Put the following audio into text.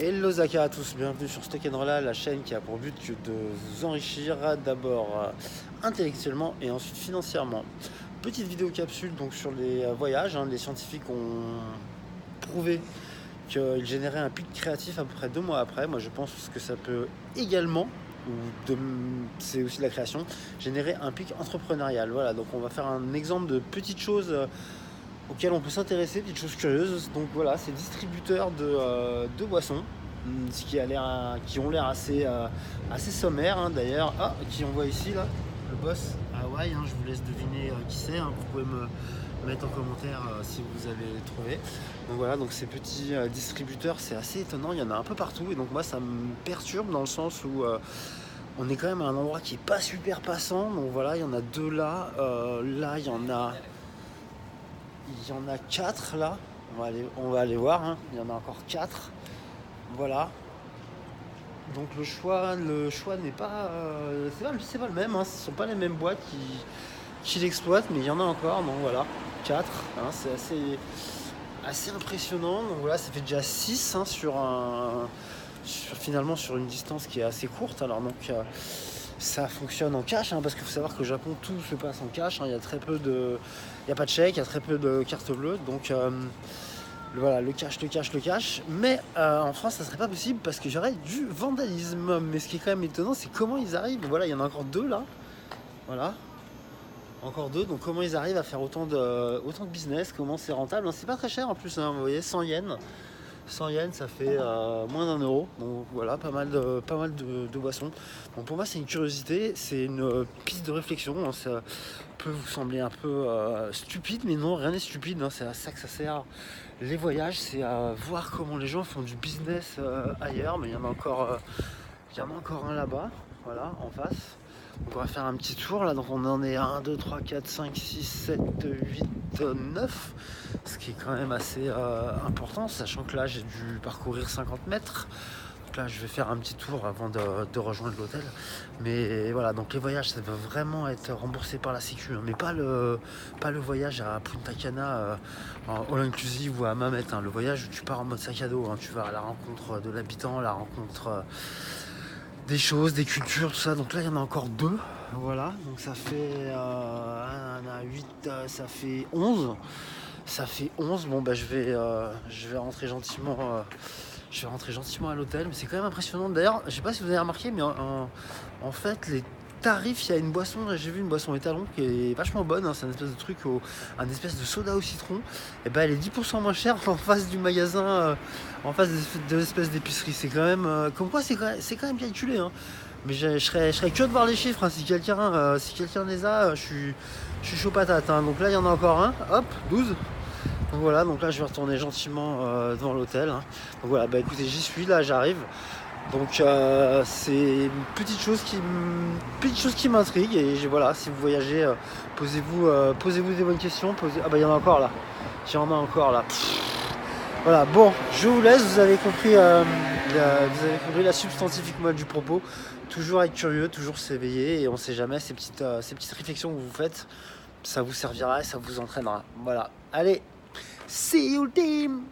Hello Zaka à tous, bienvenue sur Stock & Rolla, la chaîne qui a pour but de vous enrichir d'abord intellectuellement et ensuite financièrement. Petite vidéo capsule donc sur les voyages, les scientifiques ont prouvé qu'ils généraient un pic créatif à peu près 2 mois après. Moi je pense que ça peut également, c'est aussi de la création, générer un pic entrepreneurial. Voilà, donc on va faire un exemple de petites choses auxquelles on peut s'intéresser, petites choses curieuses. Donc voilà, c'est distributeurs de boissons, qui ont l'air assez sommaires d'ailleurs. Ah, qui on voit ici là, le boss Hawaii, je vous laisse deviner qui c'est, vous pouvez me mettre en commentaire si vous avez trouvé. Donc voilà, donc ces petits distributeurs, c'est assez étonnant, il y en a un peu partout et donc moi ça me perturbe dans le sens où on est quand même à un endroit qui est pas super passant. Donc voilà, il y en a deux là, là il y en a 4 là, on va aller voir, il y en a encore 4. Voilà. Donc le choix n'est pas, c'est pas le même, ce sont pas les mêmes boîtes qui l'exploitent, mais il y en a encore. Donc voilà, 4, c'est assez impressionnant. Donc voilà, ça fait déjà 6 finalement sur une distance qui est assez courte. Alors donc ça fonctionne en cash, parce qu'il faut savoir qu'au Japon tout se passe en cash, il y a très peu de, il n'y a pas de chèque, il y a très peu de cartes bleues, donc voilà, le cash. Mais en France, ça serait pas possible parce qu'il y aurait du vandalisme. Mais ce qui est quand même étonnant, c'est comment ils arrivent. Voilà, il y en a encore 2 là. Voilà, encore 2. Donc comment ils arrivent à faire autant de business, comment c'est rentable. C'est pas très cher en plus, vous voyez, 100 yens. 100 yens, ça fait moins d'1 €. Donc voilà, pas mal de boissons. Donc pour moi, c'est une curiosité, c'est une piste de réflexion. Ça peut vous sembler un peu stupide, mais non, rien n'est stupide. C'est à ça que ça sert. Les voyages, c'est à voir comment les gens font du business ailleurs. Mais il y en a encore un là-bas, voilà, en face. Donc on va faire un petit tour là. Donc on en est à 1, 2, 3, 4, 5, 6, 7, 8, 9. Ce qui est quand même assez important, sachant que là j'ai dû parcourir 50 mètres. Donc là je vais faire un petit tour avant de rejoindre l'hôtel. Mais voilà, donc les voyages ça doit vraiment être remboursé par la sécu, mais pas le voyage à Punta Cana en all inclusive ou à Mamet, le voyage où tu pars en mode sac à dos, tu vas à la rencontre de l'habitant, la rencontre des choses, des cultures, tout ça. Donc là il y en a encore 2. Voilà, donc ça fait 8, ça fait 11. Ça fait 11. Bon je vais rentrer gentiment. Je vais rentrer gentiment à l'hôtel, mais c'est quand même impressionnant. D'ailleurs, je sais pas si vous avez remarqué, mais en fait, les tarifs, il y a une boisson, j'ai vu une boisson étalon qui est vachement bonne, c'est un espèce de truc, un espèce de soda au citron, et elle est 10% moins chère en face du magasin, en face de l'espèce d'épicerie. C'est quand même, comme quoi c'est quand même calculé, mais je serais curieux de voir les chiffres, si quelqu'un les a, je suis chaud patate, Donc là, il y en a encore un, hop, 12. Donc voilà, donc là je vais retourner gentiment devant l'hôtel. Donc voilà, écoutez, j'y suis, là j'arrive. Donc c'est une petite chose qui m'intrigue. Et voilà, si vous voyagez, posez-vous des bonnes questions. Il y en a encore là. Voilà, bon, je vous laisse, vous avez compris la substantifique mode du propos. Toujours être curieux, toujours s'éveiller, et on sait jamais, ces petites réflexions que vous faites, ça vous servira et ça vous entraînera. Voilà, allez, see you team!